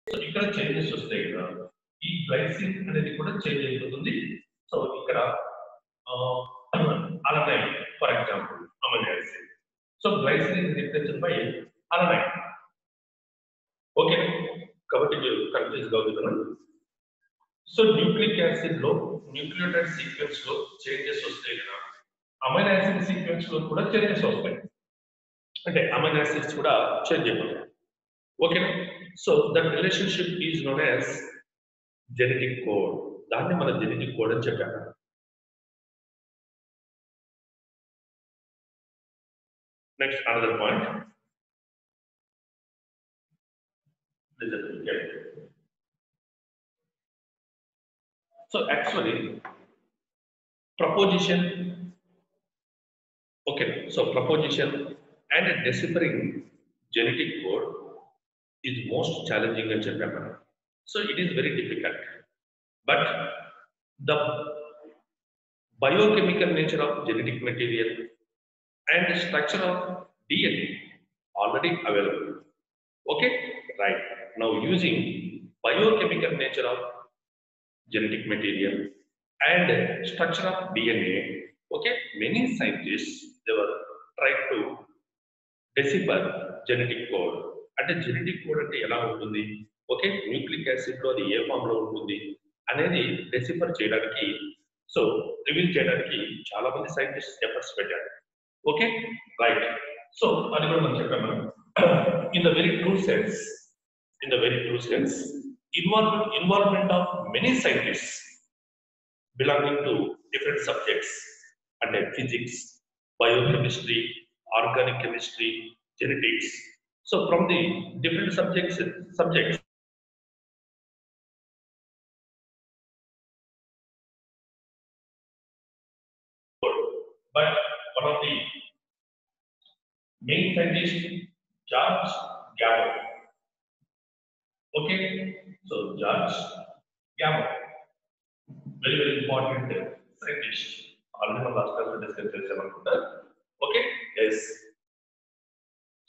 So ఇక్కడ changes వస్తాయి కదా, ఈ గ్లైసిన్ అనేది కూడా చేంజ్ అయిపోతుంది. సో ఇక్కడ alanine for example amino acid. So glycine is replaced by alanine. Okay, కాబట్టి మీరు కన్ఫ్యూజ్ కావద్దు. సో న్యూక్లిక్ యాసిడ్ లో న్యూక్లియోటైడ్ సీక్వెన్స్ లో చేంజెస్ వస్తాయి కదా, అమైనో యాసిడ్ సీక్వెన్స్ లో కూడా చేంజెస్ వస్తాయి, అంటే అమైనో యాసిడ్స్ కూడా చేంజ్ అయిపోతాయి. ఓకేనా? So that relationship is known as genetic code. దాన్ని మన జెనెటిక్ కోడ్ అని చెప్పాము. Next another point. So actually proposition, okay, so proposition and deciphering genetic code is most challenging in Japan. So it is very difficult, but the biochemical nature of genetic material and the structure of DNA already available. Okay, right. Now using biochemical nature of genetic material and structure of DNA, okay, many scientists they were trying to decipher genetic code. అంటే genetic code అంటే ఎలా ఉంటుంది, okay, nucleic acid లో అది ఏ form లో ఉంటుంది అనేది decipher చేయడానికి, సో రివీల్ చేయడానికి చాలా మంది సైంటిస్ట్ ఎఫర్ట్స్ పెట్టారు. Okay, right. సో అది కూడా మనం చెప్పాము. In the very true sense involvement of many scientists belonging to different subjects, and physics, biochemistry, organic chemistry, genetics. So from the different subjects, but one of the main scientists, George Gamow. Okay, so George Gamow, very important scientist. Already we last class discussed. Okay, yes.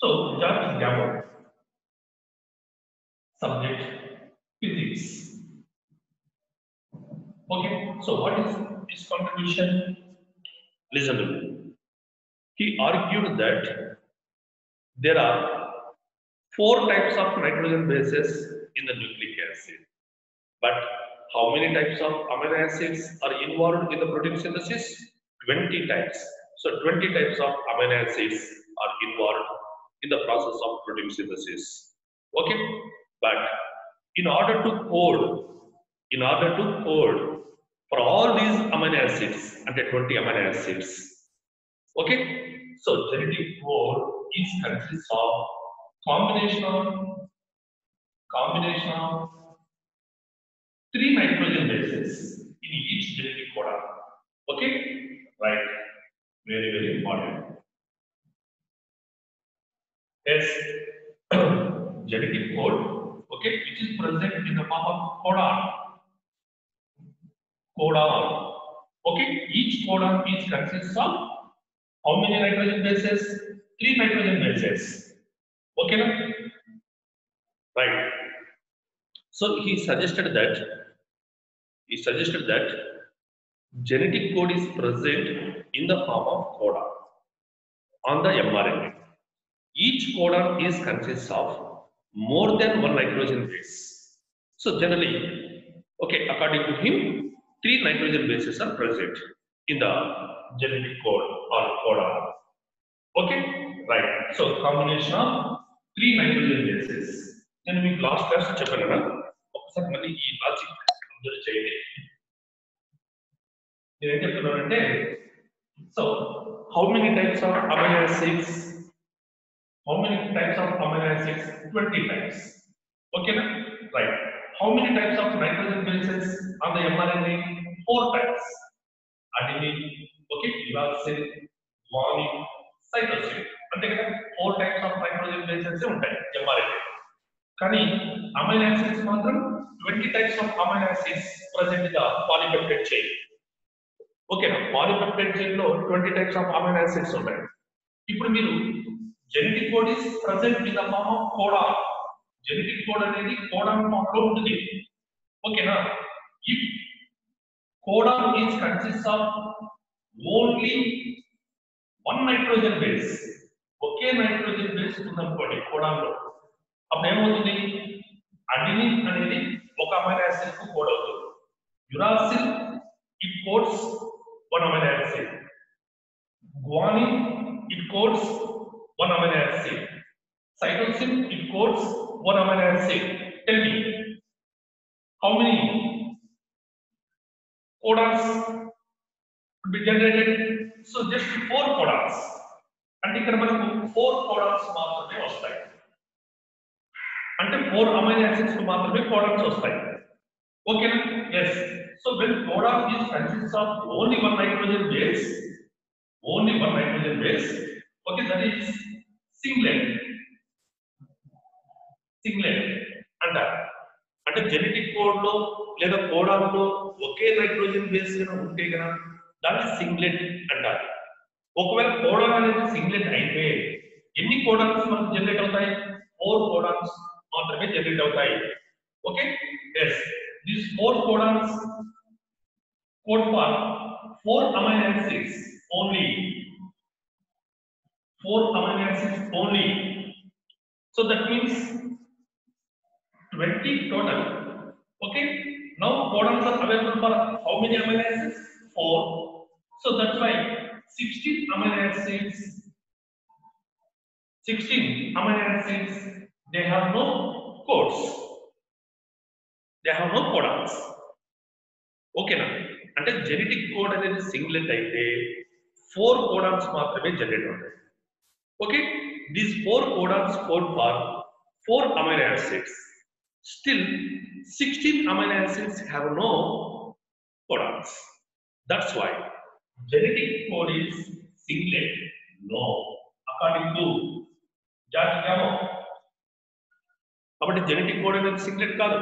So George Gamow, subject physics. Okay, so what is his contribution? Listen to me. He argued that there are 4 types of nitrogen bases in the nucleic acid, but how many types of amino acids are involved in the protein synthesis? 20 types. So 20 types of amino acids are involved in the process of protein synthesis. Okay, but in order to code for all these amino acids, under 20 amino acids, okay, so genetic code is consists of combination of 3 nitrogen bases in each genetic codon. Okay, right, very important. Yes, genetic code, okay, which is present in the form of codon. Okay, each codon is consists of how many nitrogen bases? 3 nitrogen bases. Okay, na? Right. So he suggested that genetic code is present in the form of codon on the mRNA. Each codon is consists of more than 1 nitrogen base. So generally, okay, according to him, 3 nitrogen bases are present in the genetic code or codon. Okay, right. So combination of 3 nitrogen bases. Then we last class చెప్పాను కదా, ఒకసారి మళ్ళీ ఈ logic observe చేయండి. నేను ఏం చెప్తున్నానంటే, so how many types of amino acids? 20 types. Okay, na? Right. How many types of nitrogen bases on the mRNA? 4 types. Adenine, okay, uracil, guanine, cytosine. అంటే 4 types of nitrogen bases ఉంటాయి mRNA. కానీ amino acids మాత్రం 20 types of amino acids present in the polypeptide chain. Okay, na? Polypeptide chain లో 20 types of amino acids ఉంటాయి. ఇప్పుడు మీరు genetic code is present in the form of codon. Genetic code అనేది codon form లో ఉంటుంది. ఓకేనా? If codon is consist of only one nitrogen base, okay nitrogen base ఉందనుకోండి codon లో, అప్పుడు ఏమవుతుంది? అడినిన్ అనేది ఒక అమైనో యాసిడ్ కు కోడ్ అవుతుంది. Uracil it codes one amino acid. Guanine it codes one amino acid. Cytosine it codes one amino acid. Tell me, how many codons would be generated? So just 4 codons. అంటే ఇక్కడ మనకు 4 codons మాత్రమే వస్తాయి. అంటే 4 amino acids కు మాత్రమే codons వస్తాయి. ఓకేనా? Yes. So when codon is consists of only one nitrogen base, only one nitrogen base, okay, that is singlet. Singlet అంటారు. అంటే జెనెటిక్ కోడ్ లో లేదా కోడాన్ లో ఒకే నైట్రోజన్ బేస్ ఉంటే కదా దాన్ని సింగ్లెట్ అంటారు. ఒకవేళ కోడాన్ అనేది సింగ్లెట్ అయితే ఎన్ని కోడాన్స్ మనకు జనరేట్ అవుతాయి? 4 కోడాన్స్ మాత్రమే జనరేట్ అవుతాయి. Okay? yes, these 4 codons code for 4 amino acids only. 4 amino acids only. So that means 20 total. Okay? Now codons are available for how many amino acids? 4. So that's why 16 amino acids, 16 amino acids, they have no codes. They have no codons. Okay na? అంటే genetic code అనేది singlet అయితే 4 codons మాత్రమే generate అవుతాయి. Okay? These 4 codons code for 4 amino acids. Still 16 amino acids have no codons. That's why genetic code is singlet. No, according to George Gamow. But genetic code is singlet kaadu.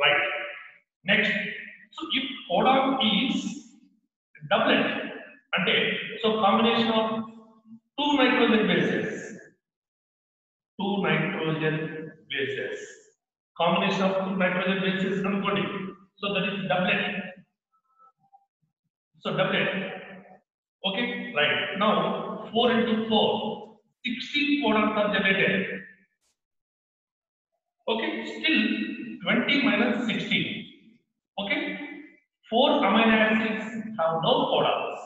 Right. Next, so if codon is doublet, ante so combination of 2 nitrogen bases, 2 nitrogen bases, combination of 2 nitrogen bases anukondi, so that is doublet. So doublet. Okay, right. Now 4 into 4, 16 codons are generated. Okay, still 20 minus 16. Okay, 4 amino acids have no codons.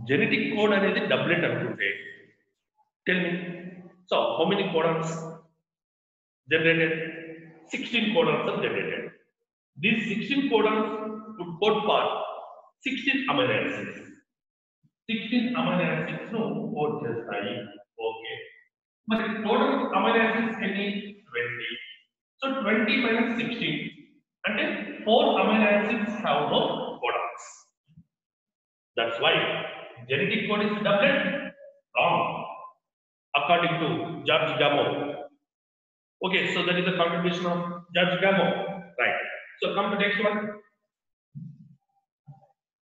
Genetic code అనేది doublet అనుకుంటే, tell me, so how many codons generated? 16 codons are generated. These 16 codons would code for 16 amino acids. 16 amino acids ను code చేస్తాయి. Okay, మరి total amino acids ఎన్ని? 20. So 20 minus 16 అంటే 4 amino acids have no codons. That's why genetic code is doublet. Wrong, according to George Gamow. Okay, so that is the contribution of George Gamow. Right. So come to next one.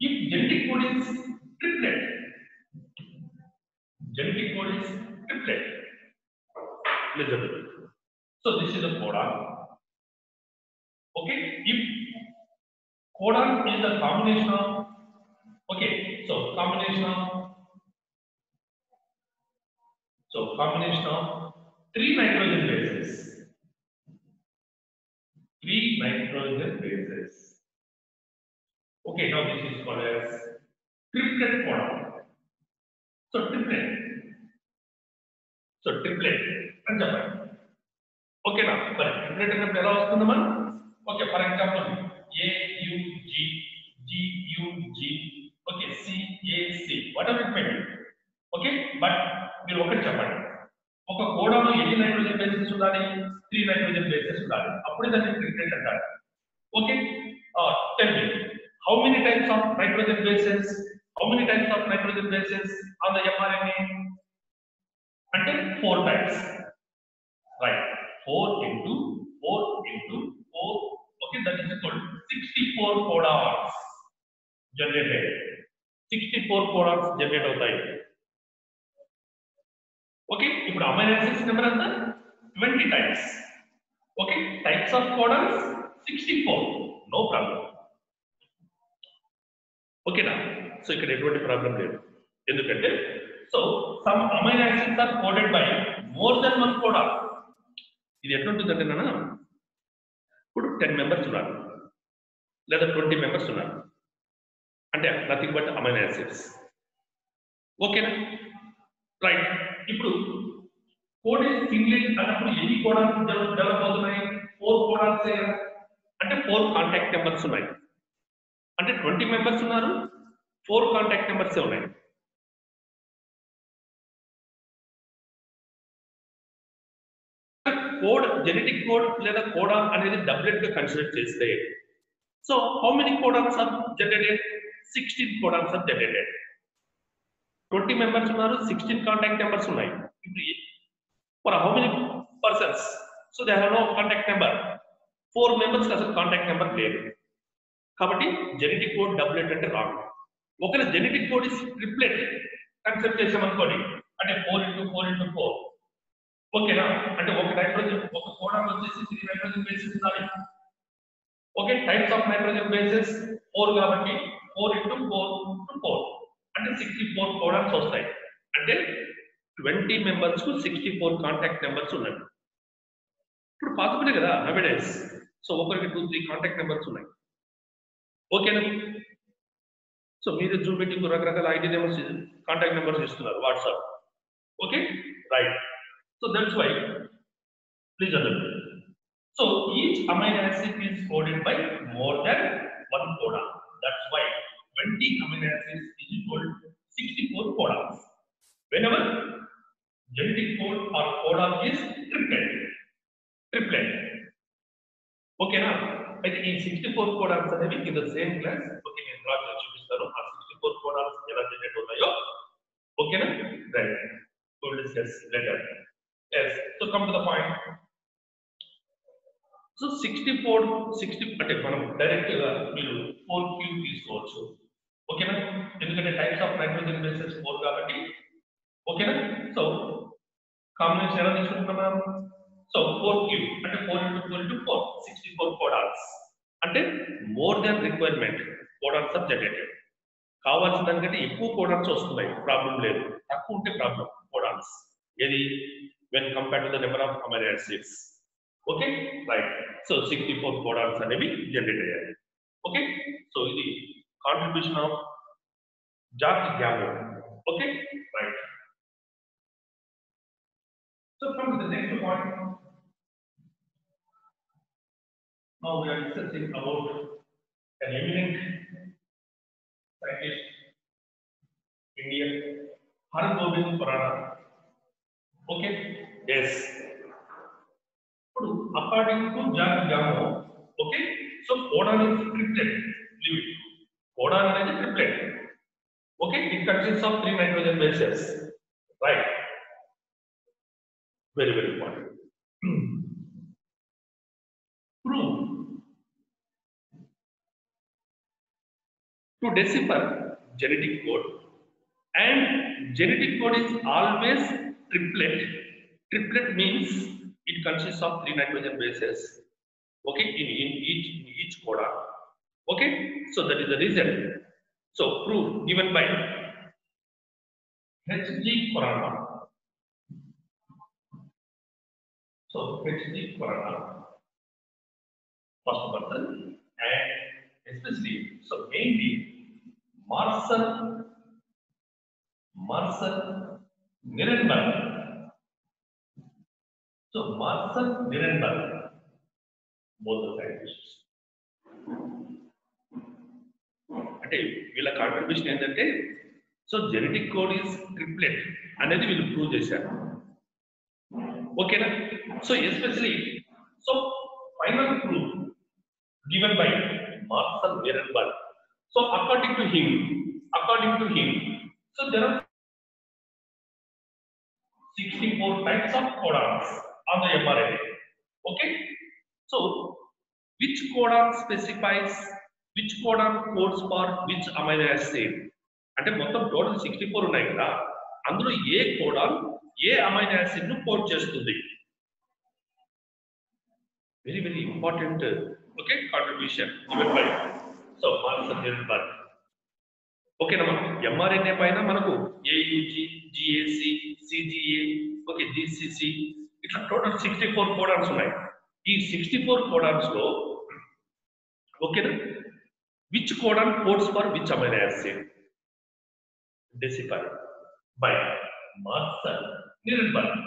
If genetic code is triplet, genetic code is triplet. Listen. So this is a codon. Okay, if codon is the combination of, okay, so combination of 3 nitrogen bases. 3 nitrogen bases. Okay, now this is called as triplet codon. So triplet. So triplet. And Japan. Okay, now, but triplet and the man. Okay, for example, AUG, GUG, okay, CAC, whatever it may be. Okay, but మీరు ఒకటి చెప్పండి, ఒక కోడాలో ఎన్ని nitrogen bases ఉండాలి? 3 nitrogen bases ఉండాలి. అప్పుడే దాన్ని triplet అంటారు. Okay, tell me, how many types of nitrogen bases? How many types of nitrogen bases on the mRNA? అంటే 4 types. Right, 4 into 4 into 4. Okay, that is called 64 codons generated. 64 codons generate అవుతాయి. Okay, ఇప్పుడు amino acids number ఎంత? 20 types. Okay, types of codons 64. No problem. ఓకేనా? So ఇక్కడ ఎటువంటి problem లేదు. ఎందుకంటే so some amino acids are coded by more than one codon. ఇది ఎట్లుంటుందంటే నాన్న, ఇప్పుడు 10 మెంబర్స్ ఉన్నారు లేదా 20 మెంబర్స్ ఉన్నారు అంటే నథింగ్ బట్ అమైనో యాసిడ్స్. ఓకేనా? రైట్. ఇప్పుడు కోడ్ సింగిల్ అన్నప్పుడు ఎన్ని కోడాన్స్ డెవలప్ అవుతున్నాయి? 4 కోడాన్స్ అంటే 4 కాంటాక్ట్ నెంబర్స్ ఉన్నాయి. అంటే 20 మెంబర్స్ ఉన్నారు, 4 కాంటాక్ట్ నెంబర్స్ ఉన్నాయి. కోడ్ జెనెటిక్ కోడ్ లేదా కోడాన్ అనేది డబ్లెట్ గా కన్సిడర్ చేస్తే so how many codons are generated? 16 codons are generated. 20 members ఉన్నారు, 16 కాంటాక్ట్ నెంబర్స్ ఉన్నాయి. ఇప్పుడు for how many persons? So they have no contact number. 4 members అసలు contact number లేదు. కాబట్టి జెనెటిక్ కోడ్ డబ్లెట్ అంటే రాంగ్. ఒకవేళ genetic code is triplet consider చేసామనుకోండి, అంటే 4 × 4 × 4. ఓకేనా? అంటే ఒక నైట్రోజన్ ఒక కోడాన్ వచ్చేసి 3 నైట్రోజన్ బేసెస్ ఉండాలి. Okay, types of nitrogen bases 4 కాబట్టి 4 × 4 × 4 అంటే 64 కోడాన్స్ వస్తాయి. అంటే 20 మెంబర్స్ కు 64 కాంటాక్ట్ నెంబర్స్ ఉన్నాయి. ఇప్పుడు పాసిబుల్ కదా నవేడేస్. సో ఒకరికి 2, 3 కాంటాక్ట్ నెంబర్స్ ఉన్నాయి. ఓకేనా? సో మీరు జూమ్ మీటింగ్ రకరకాల ఐడి నెంబర్స్ కాంటాక్ట్ నెంబర్స్ ఇస్తున్నారు WhatsApp. Okay, right. So that's why please understand. So each amino acid is coded by more than one codon. That's why 20 amino acids is equal to 64 codons. Whenever genetic code or codon is triplet. Okay na? I think in 64 codons are in the same class. Okay, నేను draw చేసి చూపిస్తాను ఆ 64 codons ఎలా generate అవుతాయో. Okay na? Right. We will discuss later. Yes. So come to the point. So 60 అంటే మనం direct గా మీరు 4 క్యూబ్ తీసుకోవచ్చు. ఓకేనా? ఎందుకంటే టైప్స్ ఆఫ్ నైట్రోజన్ బేసెస్ 4 కాబట్టి. ఓకేనా? సో కాంబినేషన్ ఎలా తీసుకుంటున్నాం మనం? సో 4 క్యూబ్ అంటే 4 × 4 × 4 64 కోడాన్స్. అంటే more than requirement codons are generated. కావాల్సిన దానికంటే ఎక్కువ కోడాన్స్ వస్తున్నాయి, ప్రాబ్లం లేదు. తక్కువ ఉంటే ప్రాబ్లం కోడాన్స్. ఏది? When compared to the number of amino acids. Okay, right. So 64 codons అనేవి జనరేట్ అయ్యాయి. ఓకే, సో ఇది contribution of Jack Gamow. Okay, right. So from the next point, now we are discussing about an eminent scientist, Indian, Hargobind Khorana. Okay, yes. According to Jack Gamow, okay, so codon is triplet fluid. Codon is a triplet. Okay, it consists of 3 nitrogen bases. Right. Very, very important. Prove to decipher genetic code, and genetic code is always triplet. Triplet means it consists of 3 nitrogen bases. Okay, in each codon. Okay, so that is the reason. So proof given by H.G. Khorana. So H.G. Khorana, first person, and especially so mainly Marcel Nirenberg. So Marcel Nirenberg, both the scientists. అంటే వీళ్ళ contribution ఏంటంటే so genetic code is triplet అనేది వీళ్ళు prove చేశారు. ఓకేనా? So especially so final proof given by Marcel Nirenberg. So according to him, so there are 64 types of codons on the mRNA. Okay, so which codon specifies which codon codes for which amino acid? అంటే మొత్తం total 64 ఉన్నాయి కదా, అందులో ఏ codon ఏ amino acid ను code చేస్తుంది. Very very important okay contribution given by so Marshall Nirenberg. ఓకేనమ్మా. ఎంఆర్ఎన్ఏ పైన మనకు AUG, GAC, CGA, okay GCC ఇట్లా టోటల్ 64 కోడాన్స్ ఉన్నాయి. ఈ 64 కోడాన్స్ లో ఓకేనా which codon codes for which amino acid deciphered by Marshall Nirenberg.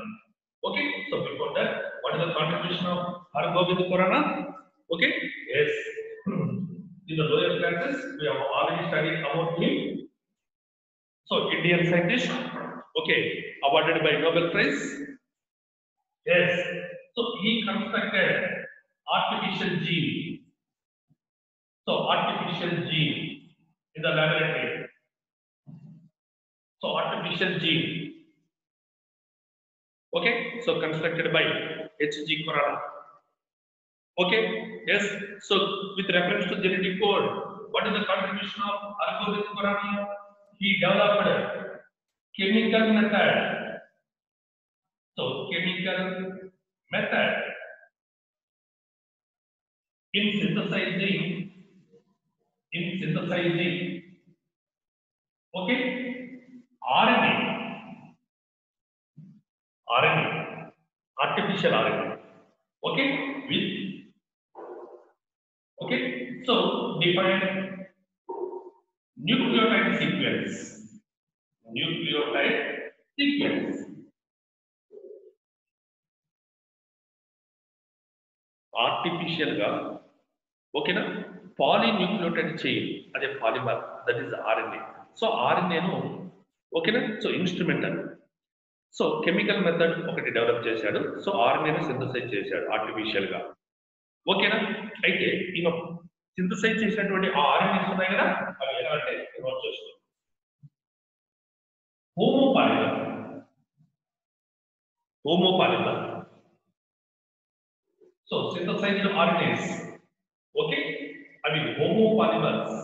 Okay, so before that, what is the contribution of Hargobind Khorana? Okay, yes. In the lower classes, we have already studied about him. So, Indian scientist, okay, awarded by Nobel Prize. Yes. So, he constructed artificial gene. So, artificial gene in the laboratory. So, artificial gene. Okay, so constructed by H.G. Khorana. Okay, yes. So with reference to genetic code, what is the contribution of Hargobind Khorana? He developed chemical method. So chemical method in synthesizing. Okay, RNA, artificial RNA. Okay, with okay, so define nucleotide sequence. Artificial ga ఓకేనా polynucleotide chain అదే polymer that is RNA. So RNA ను ఓకేనా so instrumental so chemical method ఒకటి develop చేశాడు. So RNA ను synthesise చేశాడు artificial గా. ఓకేనా. అయితే ఈయన సింథసైజ్ చేసినటువంటి ఆ RNAs ఉన్నాయి కదా అవి ఎలా అంటే నోట్ చేసుకోండి. Homopolymer so synthesized RNAs okay అవి homopolymers.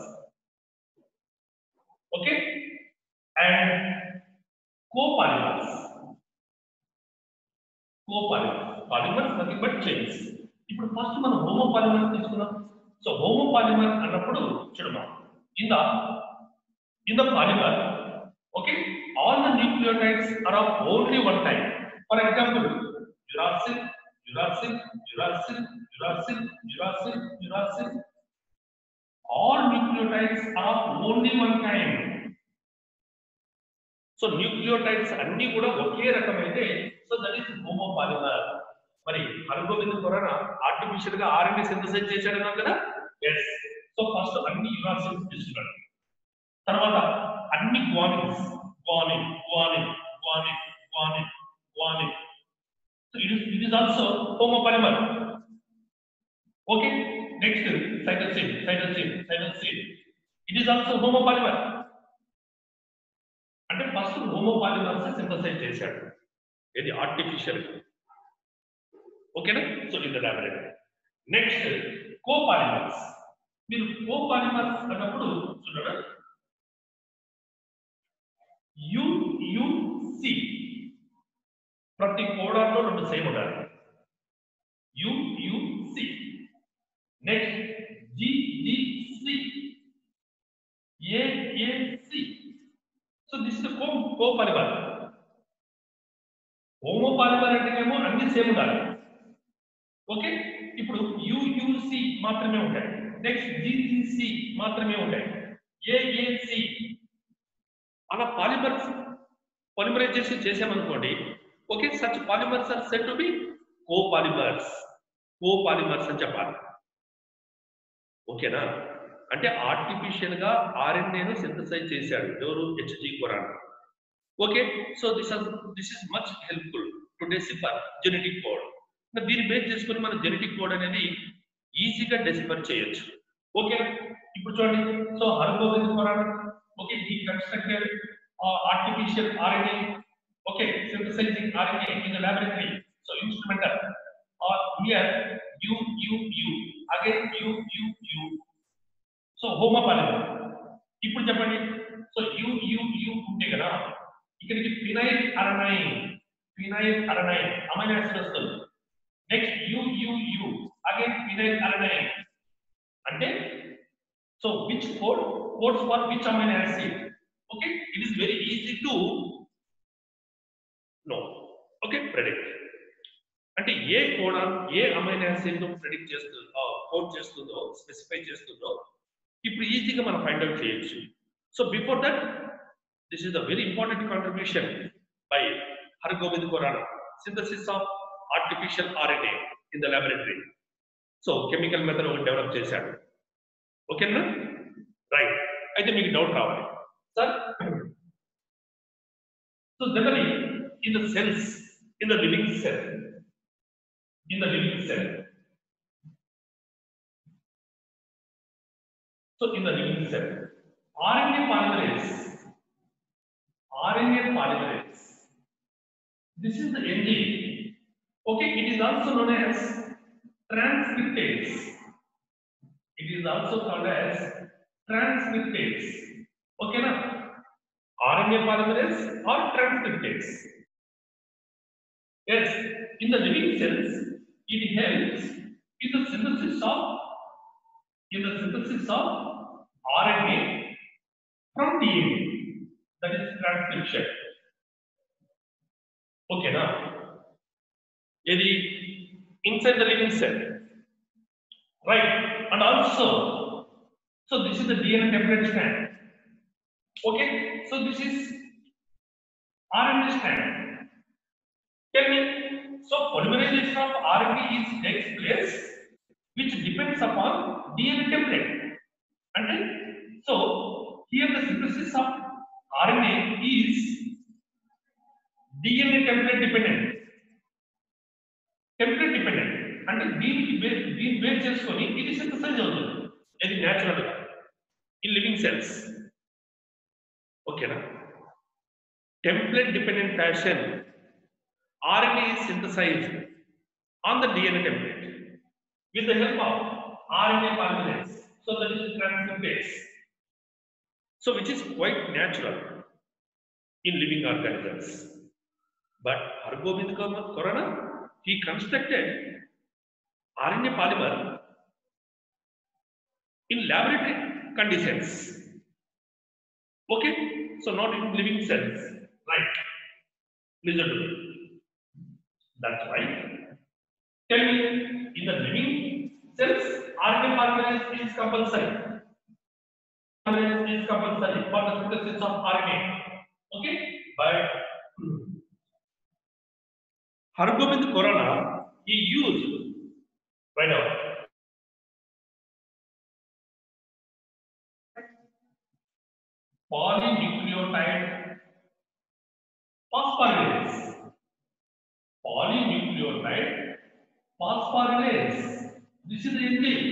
Okay and copolymers. Polymers nothing but chains. ఇప్పుడు ఫస్ట్ మనం హోమోపాలిమర్ తీసుకున్నాం. సో హోమోపాలిమర్ అన్నప్పుడు చూడమా in the polymer okay all the nucleotides are of only one type. For example uracil all nucleotides are of only one kind. So nucleotides అన్ని కూడా ఒకే రకమైతే so that is homopolymer. మరి Hargobind Khorana artificial గా RNA synthesise చేశాడు కదా. yes. So first అన్ని యురాసిల్స్ తీసుకున్నాడు. తర్వాత అన్ని గ్వానిన్స్. So it is also homopolymer. Okay. Next cytosine. It is also homopolymer. అంటే ఫస్ట్ హోమోపాలిమర్స్ సింథసైజ్ చేశాడు ఇది ఆర్టిఫిషియల్. ఓకేనా. So in the laboratory. Next copolymers. మీరు కోపాలిమర్స్ అన్నప్పుడు చూడండి UUC ప్రతి కోడాన్లో రెండు సేమ్ ఉండాలి. UUC. Next GGC, AAC. So this is copolymer. Homopolymer అంటేనేమో అన్ని సేమ్ ఉండాలి. ఓకే. ఇప్పుడు UUC మాత్రమే ఉంటాయి. నెక్స్ట్ GGC మాత్రమే ఉంటాయి. AAC అలా పాలిమరైజేషన్ చేసామనుకోండి. Okay such polymers are said to be copolymers అని చెప్పాలి. ఓకేనా. అంటే ఆర్టిఫిషియల్ గా RNA ను సింథసైజ్ చేశాడు ఎవరు H.G. Khorana. Okay. So this is much helpful to decipher genetic code. దీన్ని బేస్ చేసుకుని మన జెనెటిక్ కోడ్ అనేది ఈజీగా డెసిఫర్ చేయొచ్చు. ఓకే. ఇప్పుడు చూడండి. So Hargobind Khorana okay he constructed artificial RNA. Okay, synthesizing RNA in the laboratory. So instrumental. Here U again U. So homopolymer. ఇప్పుడు చెప్పండి. సో U ఉంటే కదా ఇక్కడికి phenyl alanine phenylalanine amino acid వస్తుంది. Next UUU again phenylalanine. అంటే so which code codes for which amino acid? Okay, it is very easy to know. Okay, predict. అంటే ఏ codon ఏ అమైనో యాసిడ్ ను predict చేస్తుందో కోడ్ చేస్తుందో specify చేస్తుందో ఇప్పుడు ఈజీగా మనం ఫైండ్ అవుట్ చేయొచ్చు. So before that this is the very important contribution by Hargobind Khurana, synthesis of artificial RNA in the laboratory. So chemical method ఒకటి డెవలప్ చేశాడు. ఓకేనా, రైట్. అయితే మీకు డౌట్ రావాలి sir, so generally in the cells, in the living cell, in the living cell. So in the living cell, RNA polymerase, this is the enzyme. Okay, it is also known as transcriptase. It is also called as transcriptase. Okay na? RNA polymerase or transcriptase. Yes, in the living cells, it helps in the synthesis of RNA from DNA, that is transcription. Okay na? Yadi inside the living cell, right? And also, so this is the DNA template strand. Okay, so this is RNA strand. Tell me, so polymerization of RNA takes place, which depends upon DNA template. And so here the synthesis of RNA is DNA template dependent. Template dependent. And దీనికి base చేసుకొని ఇది synthesise అవుతుంది. ఇది natural గా in living cells. ఓకేనా? Template dependent fashion RNA is synthesized on the DNA template with the help of RNA polymerase. So that is transcriptase. So which is quite natural in living organisms. But Hargobind Khurana, he constructed RNA polymer in laboratory conditions. Okay, so not in living cells, right? Listen to me. That's right. Tell me, in the living cells, RNA polymerase is compulsory. Polymerase is compulsory for the synthesis of RNA. Okay, but Hargobind Khurana, he used right now polynucleotide phosphorylase. Polynucleotide phosphorylase. This is the enzyme.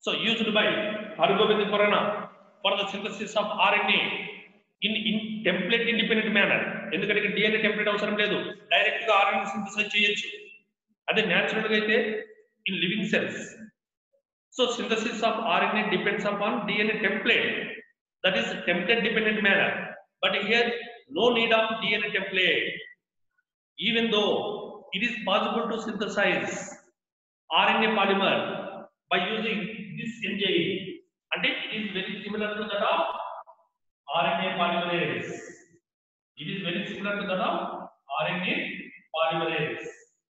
So used by Hargobind Khurana for the synthesis of RNA in template independent manner. ఎందుకంటే DNA template అవసరం లేదు, direct గా RNA synthesise చేయొచ్చు. అదే natural గా అయితే in living cells. So synthesis of RNA depends upon DNA template. That is template dependent manner. But here no need of DNA template. Even though it is possible to synthesize RNA polymer by using this enzyme, and it is very similar to that of RNA polymerase. It is very similar to that of RNA polymerase.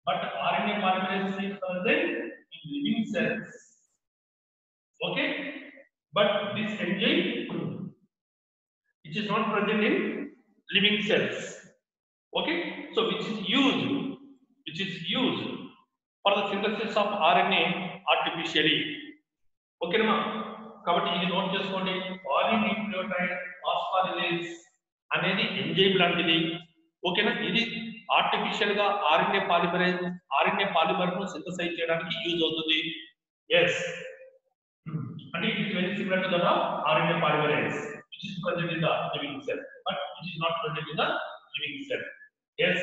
But RNA polymerase is present in living cells. Okay? But this enzyme, which is not present in living cells. Okay? So which is used for the synthesis of RNA artificially. Okay ma? కాబట్టి ఇది note చేసుకోండి, polynucleotide ఫాస్ఫోరిలేజ్ అనేది enzyme లాంటిది. ఓకేనా? ఇది artificial గా RNA polymer ను synthesise చేయడానికి యూజ్ అవుతుంది. yes, and it is very similar to the RNA polymerase which is present in the living cell, but it is not present in the living cell. Yes,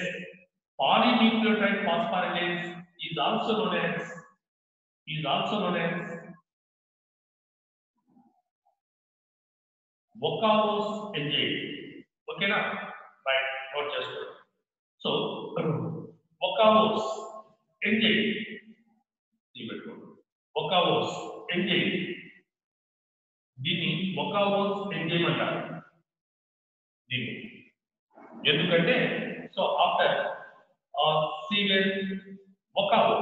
polynucleotide phosphorylase is also known as Ochoa's enzyme. ఓకేనా? Right, note చేసుకోండి. So Ochoa's enzyme తీపెట్టుకోండి. Ochoa's enzyme, దీన్ని Ochoa's enzyme అంటారు దీన్ని. ఎందుకంటే so after Severo Ochoa,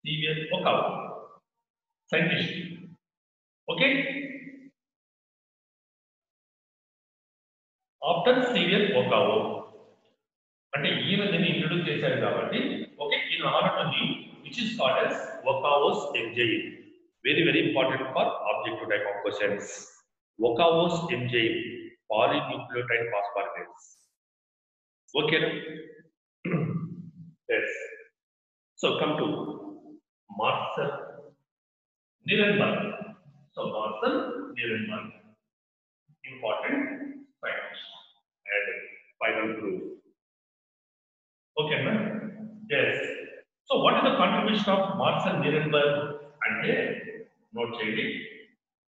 Severo Ochoa scientist. Okay, after Severo Ochoa అంటే ఈయన దీన్ని ఇంట్రొడ్యూస్ చేశారు కాబట్టి, okay, in order to the which is called as Ochoa's enzyme. Very very important for objective type of questions. Ochoa's enzyme polynucleotide phosphorylase. Okay, yes. So come to Marcel Nirenberg. So Marcel Nirenberg, important facts and final proof. Okay, man. Yes. So what is the contribution of Marcel Nirenberg? And note cheyandi.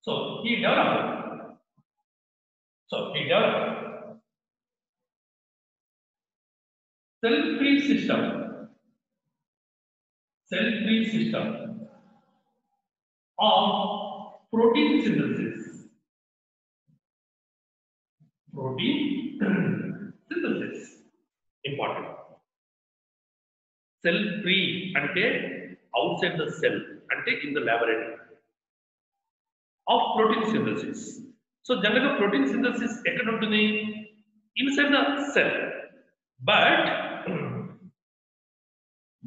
So he developed cell-free system of protein synthesis. Protein synthesis important. Cell-free ante outside the cell, ante in the laboratory, of protein synthesis. So generally protein synthesis ekkada untundi? Inside the cell. But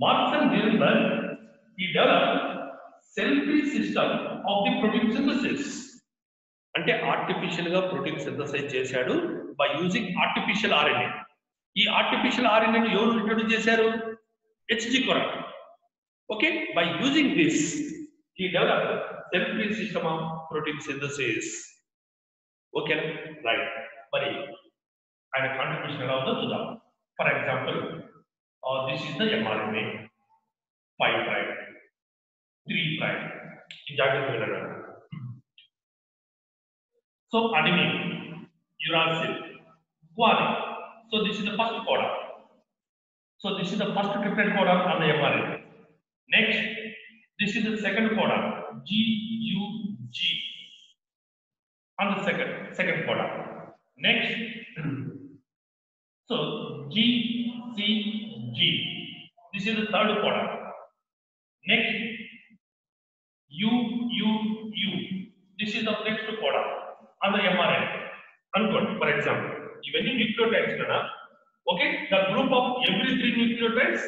Marcel Nirenberg, he developed cell-free system of the protein synthesis. అంటే artificial గా protein synthesize చేశాడు by using artificial RNA. ఈ artificial RNA ని ఎవరు introduce చేశారు? HG కొరక్. Okay, by using this he developed cell-free system of protein synthesis. Okay, right. మరి ఆయన కాంట్రిబ్యూషన్ ఎలా ఉందో చూద్దాం. For example, this is the mRNA 5 prime 3 prime. ఈ జాగ్రత్తగా వినండి. So adenine, uracil, guanine. So this is the first codon. So this is the first triplet codon on the mRNA. Next, this is the second codon, GUG, on the second codon. Next, so GCG. This is the third codon. Next, UUU. This is the next codon on the mRNA. Unquote. For example, even in nucleotides, okay, the group of every 3 nucleotides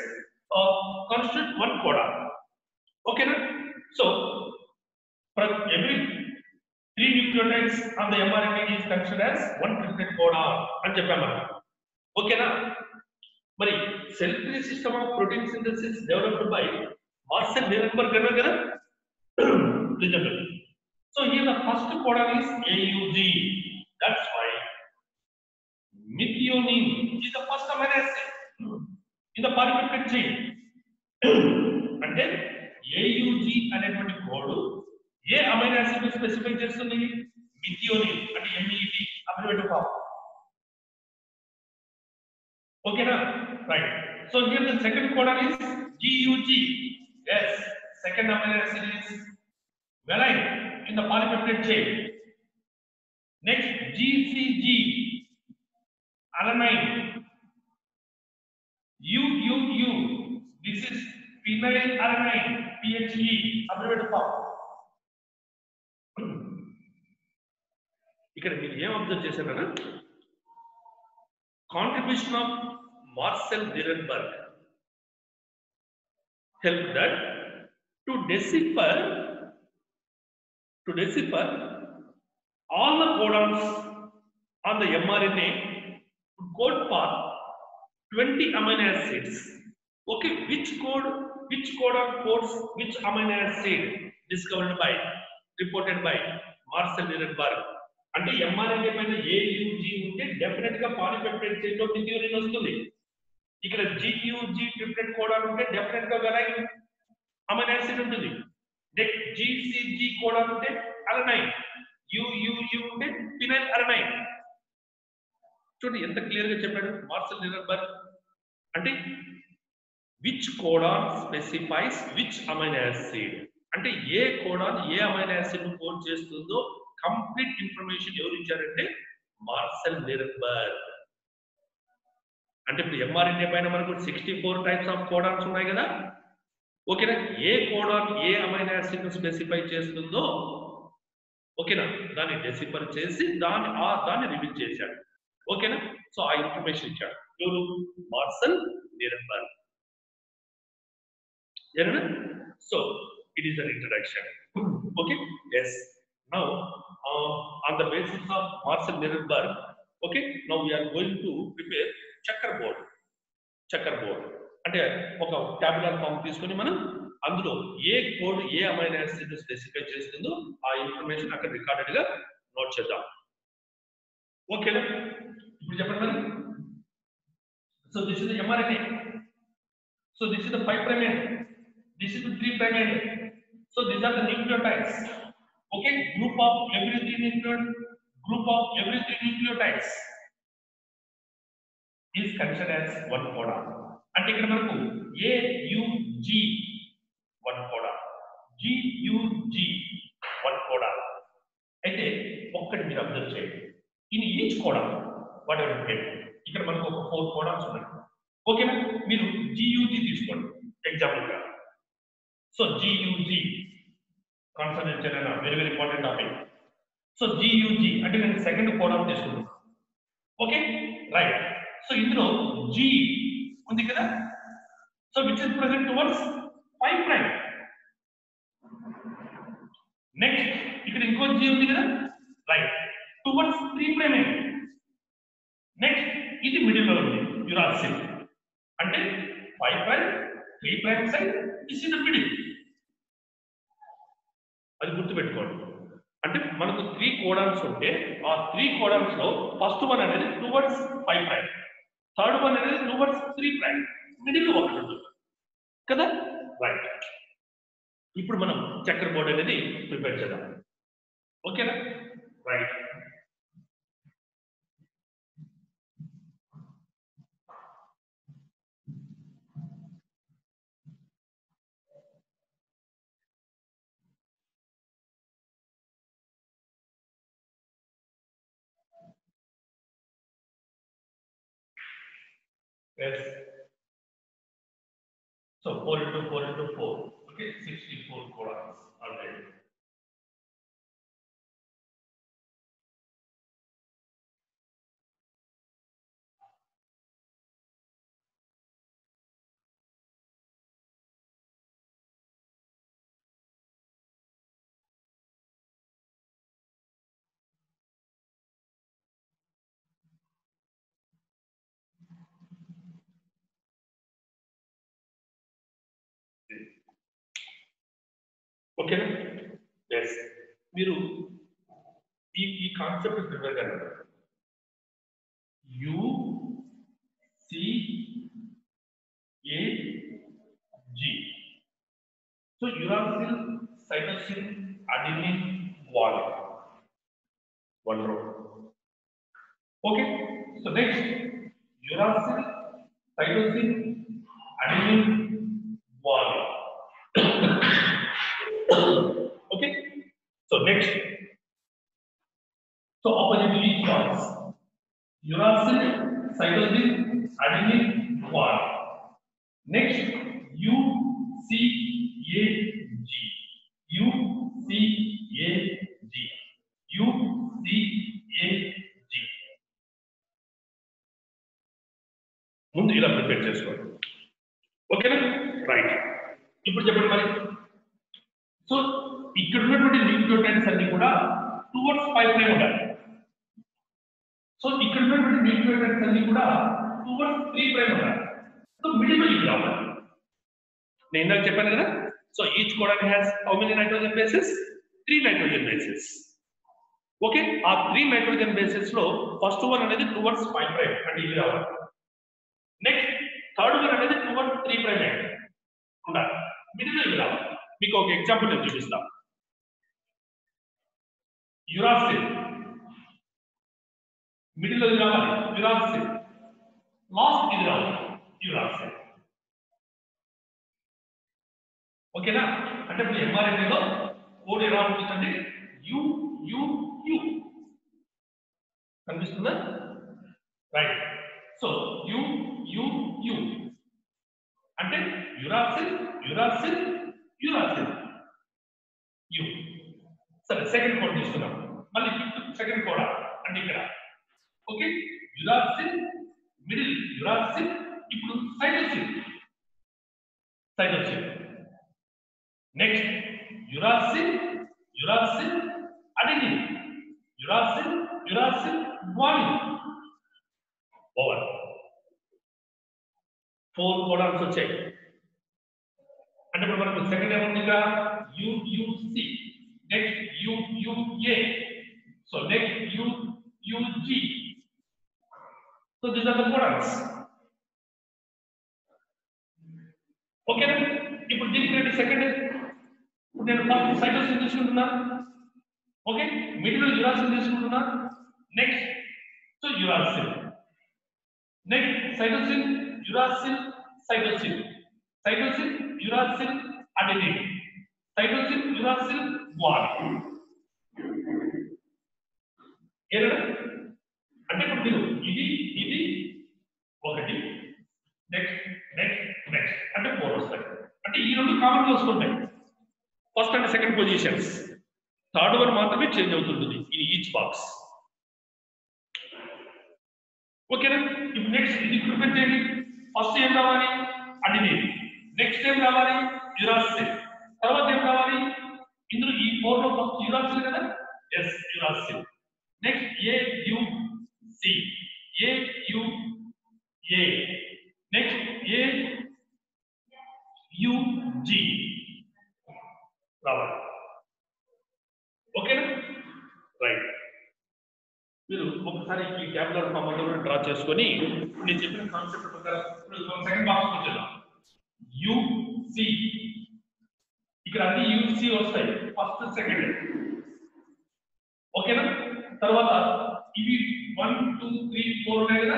constitute one codon. Okay, so for every 3 nucleotides on the mRNA is considered as one triplet codon. And Japan. Okay, but cell-free system of protein synthesis developed by Marcel Nirenberg. So here the first codon is AUG. That's why methionine is the first amino acid in the polypeptide chain. And then AUG అనేటువంటి code ఏ amino acid ని specify చేస్తుంది? Methionine అంటే MET అబ్రివేటివ్ form. ఓకేనా? Right. So here the second codon is GUG. Yes, second amino acid is valine in the polypeptide chain. Next, GCG, alanine. UUU, this is phenylalanine, PHE, abbreviated form. ఇక్కడ మీరు ఏం observe చేశారన్నా? Contribution of Marshall Nirenberg helped that to decipher all the codons on the mRNA to code for 20 amino acids. Okay, which codon codes which amino acid reported by Marcel Nirenberg. అంటే mRNA పైన AUG ఉంటే definite గా polypeptide chain లో methionine వస్తుంది. ఇక్కడ GUG triplet codon ఉంటే definite గా వెలైన్ amino acid ఉంటుంది. నెక్స్ట్ GCG కోడాన్ ఉంటే అలనైన్, యు ఉంటే ఫినైల్ అరనైన్. చూడండి ఎంత క్లియర్ గా చెప్పాడు మార్సెల్ నిరెన్బర్గ్. అంటే which codon specifies which amino acid, అంటే ఏ కోడాన్ ఏ అమైనో యాసిడ్ ను కోడ్ చేస్తుందో కంప్లీట్ ఇన్ఫర్మేషన్ ఎవరు ఇచ్చారంటే మార్సెల్ నిరెన్బర్గ్. అంటే ఇప్పుడు ఎంఆర్ఎన్ఏ పైన మనకు 64 టైప్స్ ఆఫ్ కోడాన్స్ ఉన్నాయి కదా. ఓకేనా, ఏ కోడాన్ ఏ అమైనో యాసిడ్ ను స్పెసిఫై చేస్తుందో ఓకేనా దాన్ని డెసిఫర్ చేసి దాన్ని రివీల్ చేశాడు. ఓకేనా, సో ఆ ఇన్ఫర్మేషన్ ఇచ్చాడు ఎవరు, Marcel నిరెన్బర్గ్. So it is an introduction. Okay, yes. Now on the basis of Marcel Nirenberg, okay, now we are going to prepare checkerboard. అంటే ఒక టాబులర్ ఫామ్ తీసుకొని మనం అందులో ఏ కోడ్ ఏ అమైనో యాసిడ్ స్పెసిఫై చేస్తుందో ఆ ఇన్ఫర్మేషన్ అక్కడ రికార్డెడ్ గా నోట్ చేద్దాం. ఓకేనా, ఇప్పుడు చెప్పండి మరి. So this is the mRNA. So this is the 5 prime end. This is the 3 prime end. So these are the nucleotides. Okay, group of every 3 nucleotides is considered as one codon. అంటే ఇక్కడ మనకు AUG one codon, GUG one codon. అయితే ఒక్కటి మీరు observe చేయండి, in each codon what ever it maybe, ఇక్కడ మనకు ఒక 4 codons ఉన్నాయి. ఓకేనా, మీరు GUG తీసుకోండి ఎగ్జాంపుల్ గా. So GUG కాన్సన్ట్రేషన్ అన్న very very important topic. So GUG అంటే నేను సెకండ్ కోడాన్ తీసుకున్నాను. ఓకే రైట్, సో ఇందులో G ఉంది కదా, so which is present towards 5 prime. Next ఇక్కడ ఇంకో G ఉంది కదా, రైట్, టువర్డ్స్ 3 ప్రైమ్. నెక్స్ట్ ఇది మిడిల్ లో ఉంది యురాసిల్, అంటే 5 prime 3 prime side, this is the middle. అది గుర్తుపెట్టుకోండి. అంటే మనకు 3 కోడాన్స్ ఉంటే ఆ 3 కోడాన్స్ లో ఫస్ట్ వన్ అనేది టువర్డ్స్ 5 ప్రైమ్, థర్డ్ వన్ అనేది టువర్డ్స్ 3 ప్రైమ్, మిడిల్ ఒకటి ఉంటుంది కదా. రైట్, ఇప్పుడు మనం చెక్కర్ బోర్డ్ అనేది ప్రిపేర్ చేద్దాం. ఓకేనా, right. Yes. So 4 into 4 into 4. Okay, 64 codons already. Okay, yes. మీరు ఈ కాన్సెప్ట్ ప్రిపేర్ చేయాలి. UCAG. So uracil, cytosine, adenine, guanine, one row. Okay, so next uracil, cytosine, adenine, guanine. Okay, so next, so opposite each ones, uracil, cytosine, adenine, guanine. Next, UCAG, ముందు ఇలా prepare చేసుకోండి. ఓకేనా, right. ఇప్పుడు చెప్పండి మరి. So ఇక్కడ ఉన్నటువంటి nucleotides అన్ని కూడా టువర్డ్స్ 5 ప్రైమ్ ఉండాలి. సో ఇక్కడ ఉన్నటువంటి న్యూక్లియోటైడ్స్ అన్ని కూడా టువర్డ్స్ 3 ప్రైమ్ ఉండాలి. సో మిడిల్ లో ఇది రావాలి. నేను ఇందాక చెప్పాను కదా, so each codon has how many nitrogen bases? 3 nitrogen bases. Okay, ఆ 3 నైట్రోజన్ బేసెస్ లో ఫస్ట్ వన్ అనేది టువర్డ్స్ 5 ప్రైమ్ అంటే ఇది రావాలి. నెక్స్ట్ థర్డ్ వన్ అనేది టువర్డ్స్ 3 ప్రైమ్ ఉండాలి, మిడిల్ లో ఇది రావాలి. మీకు ఒక ఎగ్జాంపుల్ నేను చూపిస్తాను. యురాసిల్, మిడిల్ లో రావాలి యురాసిల్, లాస్ట్ ఇది రావాలి యురాసిల్. ఓకేనా? అంటే ఇప్పుడు ఎంఆర్ఎన్ఏలో కోడ్ ఎలా ఉంటుందండి? యు యు యు కనిపిస్తుందా? Right. So U U U అంటే యురాసిల్ యురాసిల్ యురాసిల్ యు. సరే, సెకండ్ కోడ్ తీసుకున్నాం. మళ్ళీ సెకండ్ కోడ్ అంటే ఇక్కడ ఓకే, యురాసిల్ మిడిల్ యురాసిల్, ఇప్పుడు cytosine cytosine. Next uracil uracil adenine, uracil uracil guanine. Over 4 codons వచ్చాయి. అంటే ఇప్పుడు మనకు సెకండ్ ఏముంది ఇక్కడ? UUC, next UUA, so next UUG. So these are the codons. ఓకేనా? ఇప్పుడు దీనికి సెకండ్ నేను ఫస్ట్ సైటోసిన్ తీసుకుంటున్నా, ఓకే, మిడిల్ యురాసిల్ తీసుకుంటున్నా, next so uracil, next cytosine uracil cytosine, cytosine uracil adenine, cytosine uracil guanine. ఏనా? అంటే ఇప్పుడు మీరు ఇది ఇది ఒకటి, నెక్స్ట్ నెక్స్ట్ నెక్స్ట్ అంటే 4 వస్తాయి. అంటే ఈ రెండు కామన్ గా వస్తుంటాయి, first and second positions. Third one మాత్రమే చేంజ్ అవుతుంటుంది ఇన్ ఈచ్ బాక్స్. ఓకేనా? ఇప్పుడు నెక్స్ట్ ఇది ప్రిపేర్ చేయండి. ఫస్ట్ ఏం రావాలి? అడెనిన్. నెక్స్ట్ ఏం రావాలి? యురాసిల్. తర్వాత ఏం రావాలి? ఇందులో ఈ 4 లో ఫస్ట్ యురాసిల్ కదా, yes uracil. Next AUC, AUA, next AUG రావాలి. ఓకేనా? రైట్. మీరు ఒకసారి ఈ ట్యాబ్లెట్ ఫామ్ అంతా డ్రా చేసుకొని నేను చెప్పిన కాన్సెప్ట్ ప్రకారం సెకండ్ బాక్స్ వచ్చేద్దాం. యుసి, ఇక్కడ అన్ని యుసి వస్తాయి, ఫస్ట్ సెకండ్. ఓకేనా? తర్వాత ఇవి 1 2 3 4 ఉన్నాయి కదా,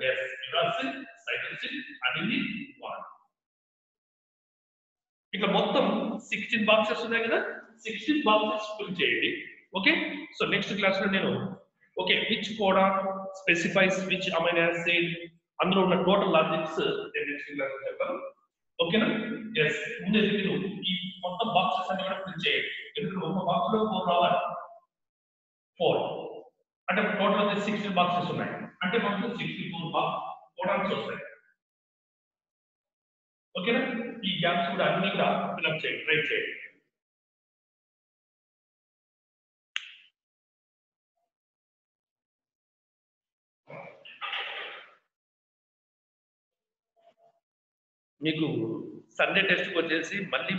yes uracil cytosine adenine guanine. ఇట్లా మొత్తం 16 బాక్సెస్ ఉన్నాయి కదా, 16 బాక్సెస్ ఫిల్ చేయండి. ఓకే, సో నెక్స్ట్ క్లాస్ లో నేను okay which codon specifies which amino acid, అందులో ఉన్న టోటల్ లాజిక్స్ నేను నెక్స్ట్ క్లాస్ లో చెప్తాను. ఓకేనా? ఎస్, ముందు మీరు ఈ మొత్తం బాక్సెస్ అన్ని కూడా ఫిల్ చేయండి. ఎందుకంటే ఒక బాక్స్ లో 4 రావాలి, 4 అంటే టోటల్ వచ్చి 16 బాక్సెస్ ఉన్నాయి, అంటే మనకు 64 కోడాన్స్ వస్తాయి. ఓకేనా? ఈ గ్యాప్స్ కూడా అన్ని కూడా ఫిల్అప్ చేయండి, ట్రై చేయండి. మీకు సండే టెస్ట్ వచ్చేసి మళ్ళీ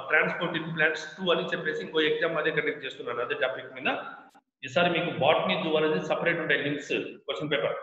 ట్రాన్స్పోర్ట్ ఇన్ప్లాంట్స్ 2 అని చెప్పేసి ఇంకో ఎగ్జామ్ అదే కండక్ట్ చేస్తున్నాను, అదే టాపిక్ మీద. ఈసారి మీకు బాటనీ జూవాలజీ సపరేట్ ఉంటాయి లింక్స్, క్వశ్చన్ పేపర్.